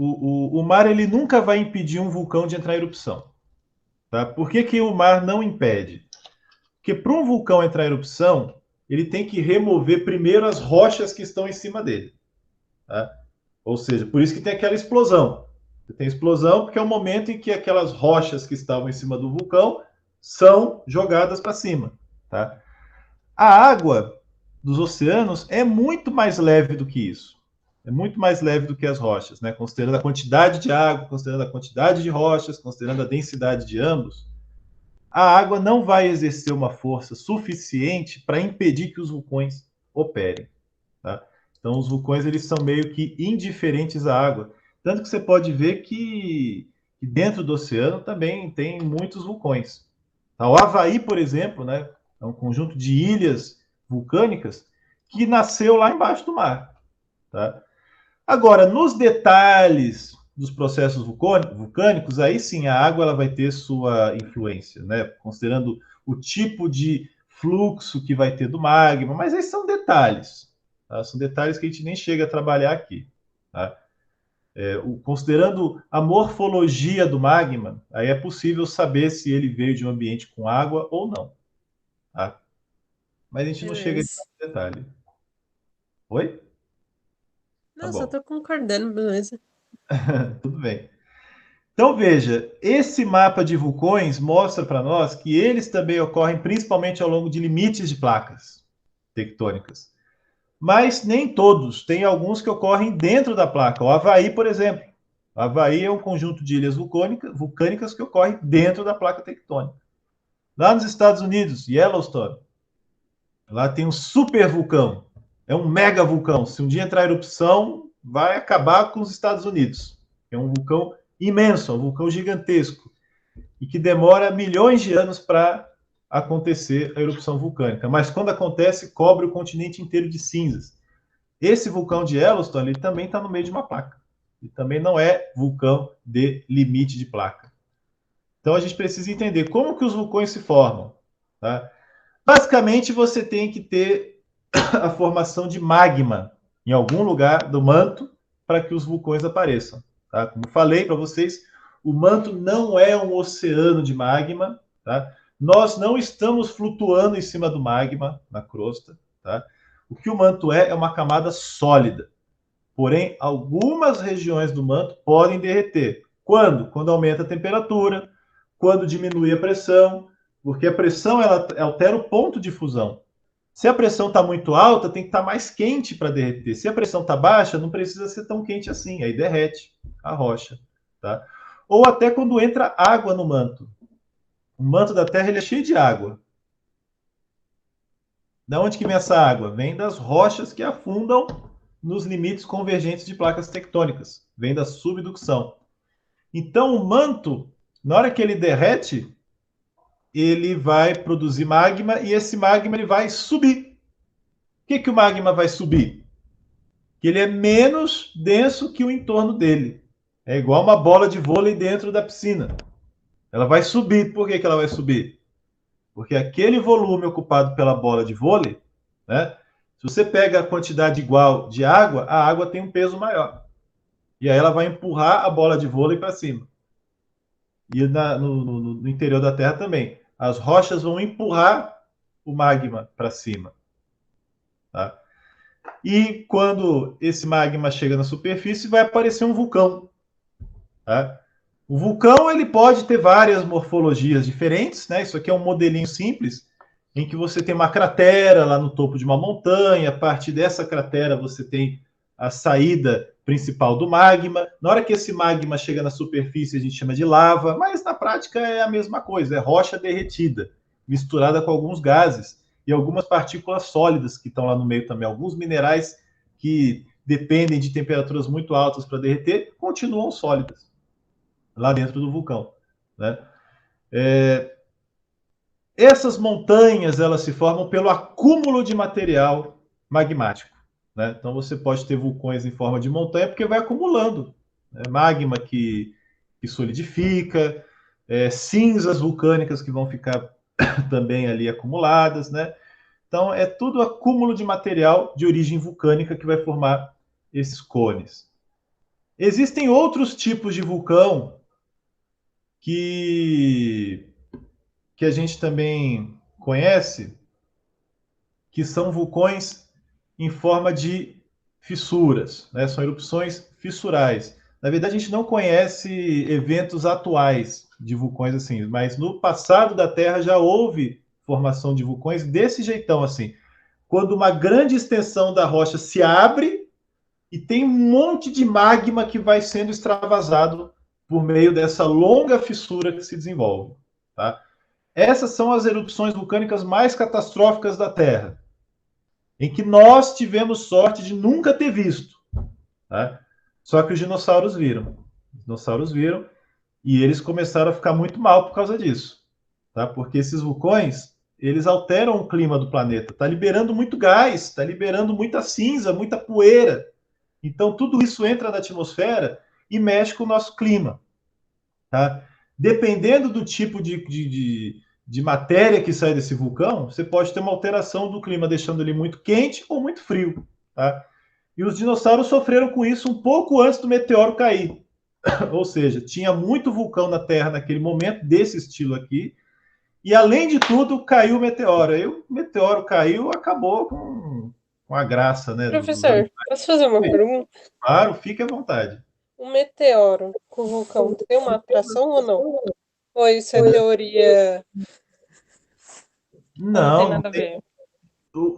ele nunca vai impedir um vulcão de entrar em erupção. Tá? Por que, que o mar não impede? Porque para um vulcão entrar em erupção, ele tem que remover primeiro as rochas que estão em cima dele. Tá? Ou seja, por isso que tem aquela explosão. Tem explosão porque é o momento em que aquelas rochas que estavam em cima do vulcão são jogadas para cima. Tá? A água dos oceanos é muito mais leve do que isso. É muito mais leve do que as rochas, né? Considerando a quantidade de água, considerando a quantidade de rochas, considerando a densidade de ambos, a água não vai exercer uma força suficiente para impedir que os vulcões operem. Tá? Então, os vulcões eles são meio que indiferentes à água. Tanto que você pode ver que dentro do oceano também tem muitos vulcões. Tá? O Havaí, por exemplo, né, é um conjunto de ilhas vulcânicas que nasceu lá embaixo do mar. Tá? Agora, nos detalhes dos processos vulcânicos, aí sim a água ela vai ter sua influência, né? Considerando o tipo de fluxo que vai ter do magma, mas aí são detalhes. Tá? São detalhes que a gente nem chega a trabalhar aqui. Tá? Considerando a morfologia do magma, aí é possível saber se ele veio de um ambiente com água ou não. Tá? Mas a gente não chega nesse detalhe. Oi? Tá Não, bom. só tô concordando, beleza. Tudo bem. Então veja, esse mapa de vulcões mostra para nós que eles também ocorrem principalmente ao longo de limites de placas tectônicas. Mas nem todos, tem alguns que ocorrem dentro da placa. O Havaí, por exemplo. O Havaí é um conjunto de ilhas vulcânicas que ocorre dentro da placa tectônica. Lá nos Estados Unidos, Yellowstone, lá tem um super vulcão. É um mega vulcão. Se um dia entrar em erupção, vai acabar com os Estados Unidos. É um vulcão imenso, um vulcão gigantesco, e que demora milhões de anos para acontecer a erupção vulcânica. Mas quando acontece, cobre o continente inteiro de cinzas. Esse vulcão de Yellowstone ele também está no meio de uma placa. E também não é vulcão de limite de placa. Então a gente precisa entender como que os vulcões se formam. Tá? Basicamente, você tem que ter a formação de magma em algum lugar do manto para que os vulcões apareçam. Tá? Como falei para vocês, o manto não é um oceano de magma. Tá? Nós não estamos flutuando em cima do magma na crosta. Tá? O que o manto é uma camada sólida. Porém, algumas regiões do manto podem derreter. Quando? Quando aumenta a temperatura, quando diminui a pressão, porque a pressão ela altera o ponto de fusão. Se a pressão está muito alta, tem que estar mais quente para derreter. Se a pressão está baixa, não precisa ser tão quente assim, aí derrete a rocha. Tá? Ou até quando entra água no manto. O manto da Terra ele é cheio de água. Da onde que vem essa água? Vem das rochas que afundam nos limites convergentes de placas tectônicas. Vem da subducção. Então, o manto, na hora que ele derrete, ele vai produzir magma e esse magma ele vai subir. O que o magma vai subir? Que ele é menos denso que o entorno dele. É igual uma bola de vôlei dentro da piscina. Ela vai subir. Por que ela vai subir? Porque aquele volume ocupado pela bola de vôlei, né? Se você pega a quantidade igual de água, a água tem um peso maior. E aí ela vai empurrar a bola de vôlei para cima. E no interior da Terra também. As rochas vão empurrar o magma para cima. Tá? E quando esse magma chega na superfície, vai aparecer um vulcão. Tá? O vulcão ele pode ter várias morfologias diferentes, né? Isso aqui é um modelinho simples, em que você tem uma cratera lá no topo de uma montanha, a partir dessa cratera você tem a saída principal do magma. Na hora que esse magma chega na superfície, a gente chama de lava, mas na prática é a mesma coisa, é rocha derretida, misturada com alguns gases e algumas partículas sólidas que estão lá no meio também. Alguns minerais que dependem de temperaturas muito altas para derreter, continuam sólidas lá dentro do vulcão, né? Essas montanhas elas se formam pelo acúmulo de material magmático, né? Então você pode ter vulcões em forma de montanha porque vai acumulando, né? Magma que solidifica, cinzas vulcânicas que vão ficar também ali acumuladas, né? Então é tudo acúmulo de material de origem vulcânica que vai formar esses cones. Existem outros tipos de vulcão que a gente também conhece, que são vulcões em forma de fissuras, né? São erupções fissurais. Na verdade, a gente não conhece eventos atuais de vulcões assim, mas no passado da Terra já houve formação de vulcões desse jeitão assim. Quando uma grande extensão da rocha se abre e tem um monte de magma que vai sendo extravasado por meio dessa longa fissura que se desenvolve, tá? Essas são as erupções vulcânicas mais catastróficas da Terra, em que nós tivemos sorte de nunca ter visto, tá? Só que os dinossauros viram. Os dinossauros viram e eles começaram a ficar muito mal por causa disso, tá? Porque esses vulcões, eles alteram o clima do planeta. Está liberando muito gás, está liberando muita cinza, muita poeira. Então, tudo isso entra na atmosfera e mexe com o nosso clima, tá? Dependendo do tipo de matéria que sai desse vulcão, você pode ter uma alteração do clima, deixando ele muito quente ou muito frio, tá? E os dinossauros sofreram com isso um pouco antes do meteoro cair. Ou seja, tinha muito vulcão na Terra naquele momento, desse estilo aqui, e além de tudo, caiu o meteoro. Aí o meteoro caiu, acabou com a graça, né? Professor, posso fazer uma pergunta? Claro, fique à vontade. O meteoro com o vulcão tem uma atração ou não? Ou isso é teoria? Não tem Não, nada a ver.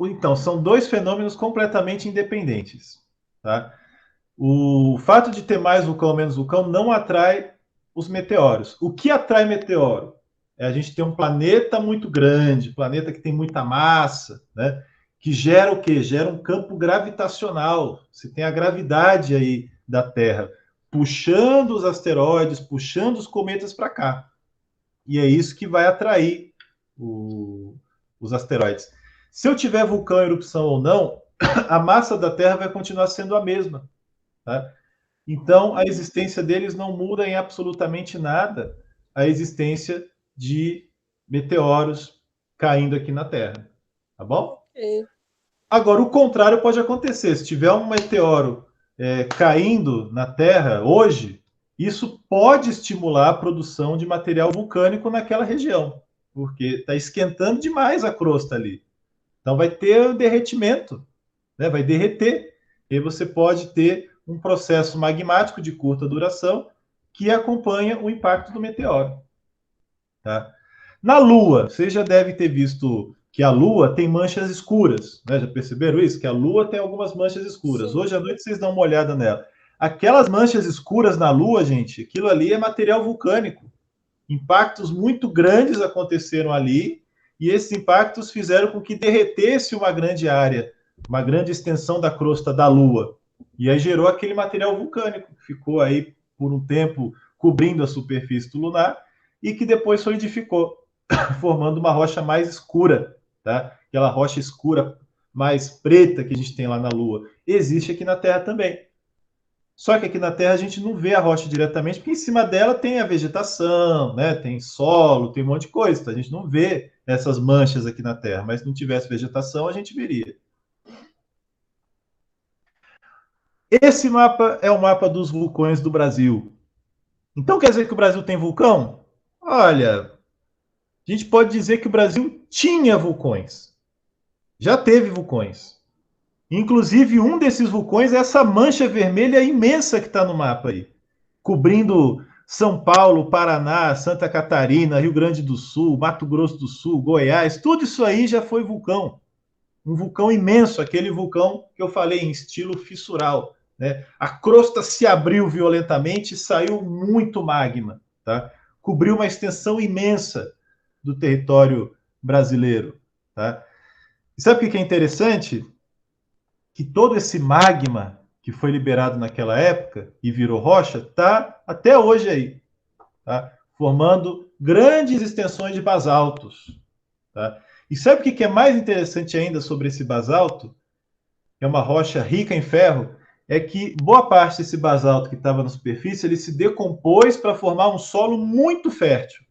então, são dois fenômenos completamente independentes, tá? O fato de ter mais vulcão ou menos vulcão não atrai os meteoros. O que atrai meteoro? É a gente ter um planeta muito grande, planeta que tem muita massa, né? Que gera o quê? Gera um campo gravitacional. Você tem a gravidade aí da Terra puxando os asteroides, puxando os cometas para cá. E é isso que vai atrair os asteroides. Se eu tiver vulcão em erupção ou não, a massa da Terra vai continuar sendo a mesma, tá? Então, a existência deles não muda em absolutamente nada a existência de meteoros caindo aqui na Terra, tá bom? Okay. Agora, o contrário pode acontecer. Se tiver um meteoro caindo na Terra hoje, isso pode estimular a produção de material vulcânico naquela região, porque está esquentando demais a crosta ali. Então vai ter derretimento, né? Vai derreter. E aí você pode ter um processo magmático de curta duração que acompanha o impacto do meteoro, tá? Na Lua, vocês já devem ter visto que a Lua tem manchas escuras, né? Já perceberam isso? Que a Lua tem algumas manchas escuras. Sim. Hoje à noite vocês dão uma olhada nela. Aquelas manchas escuras na Lua, gente, aquilo ali é material vulcânico. Impactos muito grandes aconteceram ali e esses impactos fizeram com que derretesse uma grande área, uma grande extensão da crosta da Lua. E aí gerou aquele material vulcânico que ficou aí por um tempo cobrindo a superfície do lunar e que depois solidificou, formando uma rocha mais escura, tá? Aquela rocha escura mais preta que a gente tem lá na Lua. Existe aqui na Terra também. Só que aqui na Terra a gente não vê a rocha diretamente, porque em cima dela tem a vegetação, né? Tem solo, tem um monte de coisa. Então a gente não vê essas manchas aqui na Terra, mas se não tivesse vegetação, a gente veria. Esse mapa é o mapa dos vulcões do Brasil. Então quer dizer que o Brasil tem vulcão? Olha, a gente pode dizer que o Brasil tinha vulcões. Já teve vulcões. Inclusive, um desses vulcões é essa mancha vermelha imensa que está no mapa aí. cobrindo São Paulo, Paraná, Santa Catarina, Rio Grande do Sul, Mato Grosso do Sul, Goiás, tudo isso aí já foi vulcão. Um vulcão imenso, aquele vulcão que eu falei em estilo fissural, né? A crosta se abriu violentamente e saiu muito magma, tá? Cobriu uma extensão imensa do território brasileiro, tá? E sabe o que é interessante? Que todo esse magma que foi liberado naquela época e virou rocha está até hoje aí, tá? Formando grandes extensões de basaltos, tá? E sabe o que é mais interessante ainda sobre esse basalto? Que é uma rocha rica em ferro, é que boa parte desse basalto que estava na superfície, ele se decompôs para formar um solo muito fértil,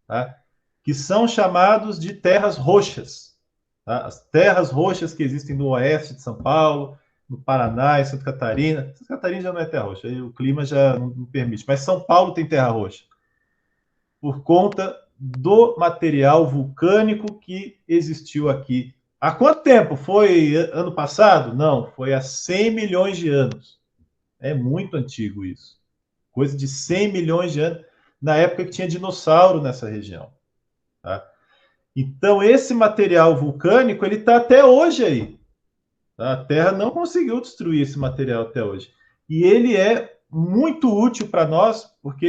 tá? Que são chamados de terras roxas. Tá? As terras roxas que existem no oeste de São Paulo, no Paraná e Santa Catarina. Santa Catarina já não é terra roxa, aí o clima já não permite, mas São Paulo tem terra roxa. Por conta do material vulcânico que existiu aqui. Há quanto tempo? Foi ano passado? Não, foi há 100 milhões de anos. É muito antigo isso. Coisa de 100 milhões de anos, na época que tinha dinossauro nessa região. Tá? Então, esse material vulcânico, ele está até hoje aí. Tá? A Terra não conseguiu destruir esse material até hoje. E ele é muito útil para nós, porque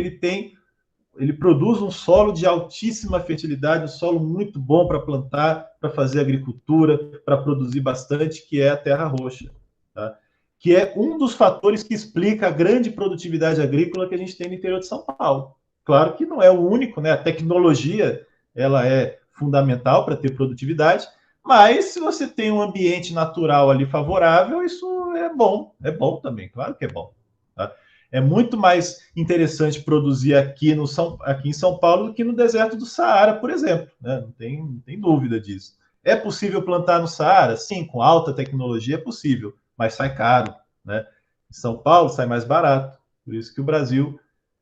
ele produz um solo de altíssima fertilidade, um solo muito bom para plantar, para fazer agricultura, para produzir bastante, que é a terra roxa. Tá? Que é um dos fatores que explica a grande produtividade agrícola que a gente tem no interior de São Paulo. Claro que não é o único, né? A tecnologia ela é fundamental para ter produtividade, mas se você tem um ambiente natural ali favorável, isso é bom também, claro que é bom. Tá? É muito mais interessante produzir aqui em São Paulo do que no deserto do Saara, por exemplo. Né? Não tem dúvida disso. É possível plantar no Saara? Sim, com alta tecnologia é possível, mas sai caro. Né? Em São Paulo sai mais barato. Por isso que o Brasil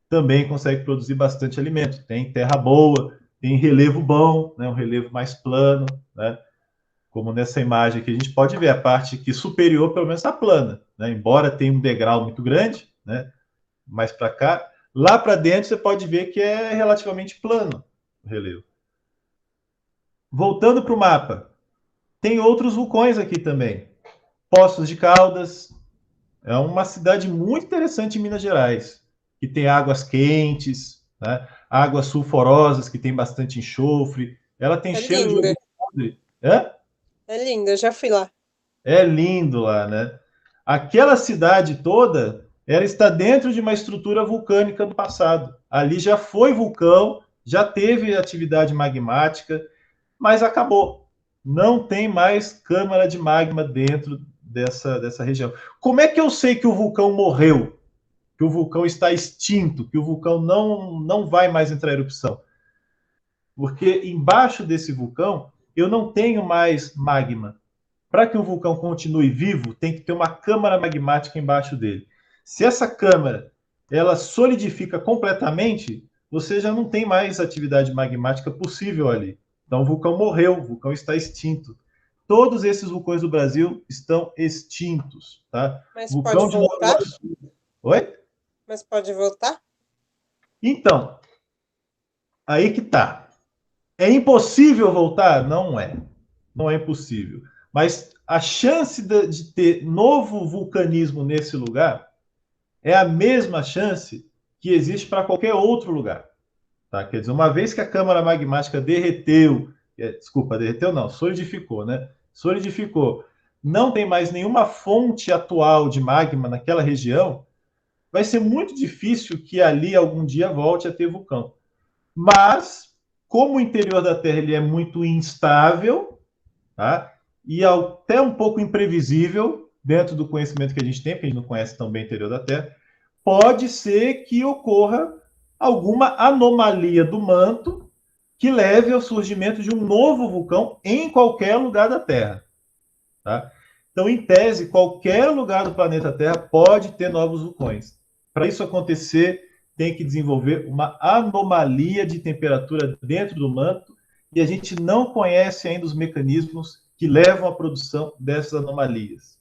também consegue produzir bastante alimento. Tem terra boa, tem relevo bom, né? Um relevo mais plano. Né? Como nessa imagem aqui, a gente pode ver a parte que superior, pelo menos, está plana. Né? Embora tenha um degrau muito grande, né? Mais para cá, lá para dentro você pode ver que é relativamente plano o relevo. Voltando para o mapa, tem outros vulcões aqui também. Poços de Caldas, é uma cidade muito interessante em Minas Gerais, que tem águas quentes, né? Águas sulfurosas, que tem bastante enxofre. Ela tem cheiro linda. de podre. É linda, eu já fui lá. É lindo lá, né? Aquela cidade toda, ela está dentro de uma estrutura vulcânica do passado. Ali já foi vulcão, já teve atividade magmática, mas acabou. Não tem mais câmara de magma dentro dessa região. Como é que eu sei que o vulcão morreu? Que o vulcão está extinto? Que o vulcão não vai mais entrar em erupção? Porque embaixo desse vulcão, eu não tenho mais magma. Para que um vulcão continue vivo, tem que ter uma câmara magmática embaixo dele. Se essa câmara ela solidifica completamente, você já não tem mais atividade magmática possível ali. Então o vulcão morreu, o vulcão está extinto. Todos esses vulcões do Brasil estão extintos. Tá? Mas vulcão pode voltar? Oi? Mas pode voltar? Então, aí que tá. É impossível voltar? Não é. Não é impossível. Mas a chance de ter novo vulcanismo nesse lugar é a mesma chance que existe para qualquer outro lugar. Tá? Quer dizer, uma vez que a câmara magmática solidificou, né? Solidificou. Não tem mais nenhuma fonte atual de magma naquela região, vai ser muito difícil que ali algum dia volte a ter vulcão. Mas, como o interior da Terra ele é muito instável, tá? E até um pouco imprevisível, dentro do conhecimento que a gente tem, porque a gente não conhece tão bem o interior da Terra, pode ser que ocorra alguma anomalia do manto que leve ao surgimento de um novo vulcão em qualquer lugar da Terra. Tá? Então, em tese, qualquer lugar do planeta Terra pode ter novos vulcões. Para isso acontecer, tem que desenvolver uma anomalia de temperatura dentro do manto e a gente não conhece ainda os mecanismos que levam à produção dessas anomalias.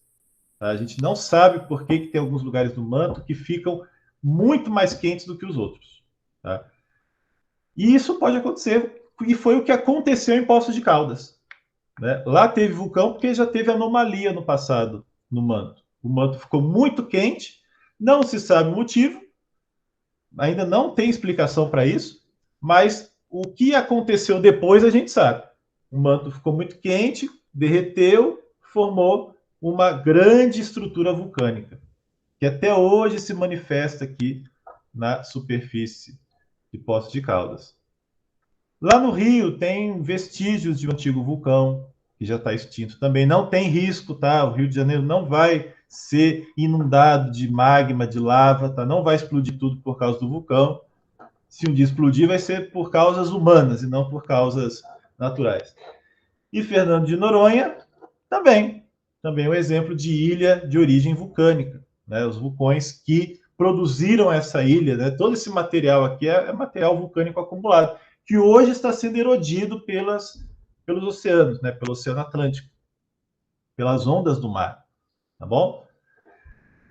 A gente não sabe por que tem alguns lugares do manto que ficam muito mais quentes do que os outros. Tá? E isso pode acontecer, e foi o que aconteceu em Poços de Caldas. Né? Lá teve vulcão porque já teve anomalia no passado no manto. O manto ficou muito quente, não se sabe o motivo, ainda não tem explicação para isso, mas o que aconteceu depois a gente sabe. O manto ficou muito quente, derreteu, formou uma grande estrutura vulcânica, que até hoje se manifesta aqui na superfície de Poços de Caldas. Lá no Rio tem vestígios de um antigo vulcão, que já está extinto também. Não tem risco, tá? O Rio de Janeiro não vai ser inundado de magma, de lava, tá? Não vai explodir tudo por causa do vulcão. Se um dia explodir, vai ser por causas humanas e não por causas naturais. E Fernando de Noronha também um exemplo de ilha de origem vulcânica, né? Os vulcões que produziram essa ilha, né? Todo esse material aqui é material vulcânico acumulado, que hoje está sendo erodido pelos oceanos, né? Pelo Oceano Atlântico, pelas ondas do mar, tá bom?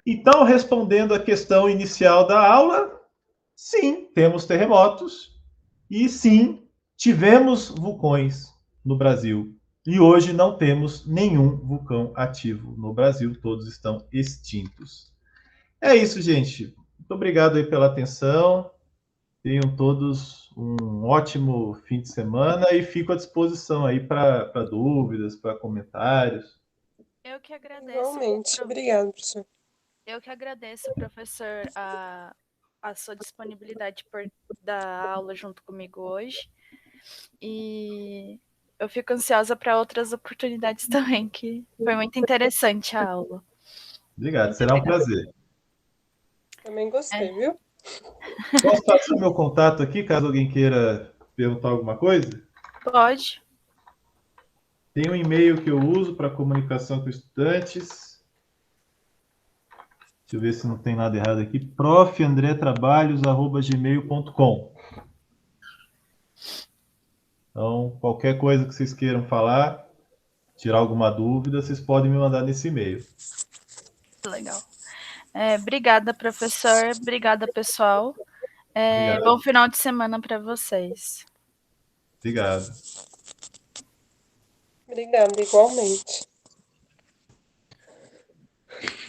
Então, respondendo à questão inicial da aula, sim, temos terremotos e sim, tivemos vulcões no Brasil. E hoje não temos nenhum vulcão ativo no Brasil, todos estão extintos. É isso, gente. Muito obrigado aí pela atenção. Tenham todos um ótimo fim de semana e fico à disposição aí para dúvidas, para comentários. Eu que agradeço. Igualmente. Obrigada, professor. Eu que agradeço, professor, a sua disponibilidade por dar aula junto comigo hoje. E eu fico ansiosa para outras oportunidades também, que foi muito interessante a aula. Obrigado, será um prazer. Também gostei, viu? Posso passar meu contato aqui, caso alguém queira perguntar alguma coisa? Pode. Tem um e-mail que eu uso para comunicação com estudantes. Deixa eu ver se não tem nada errado aqui. profandretrabalhos@gmail.com. Então, qualquer coisa que vocês queiram falar, tirar alguma dúvida, vocês podem me mandar nesse e-mail. Legal. Obrigada, professor. Obrigada, pessoal. Obrigado. Bom final de semana para vocês. Obrigado. Obrigada, igualmente.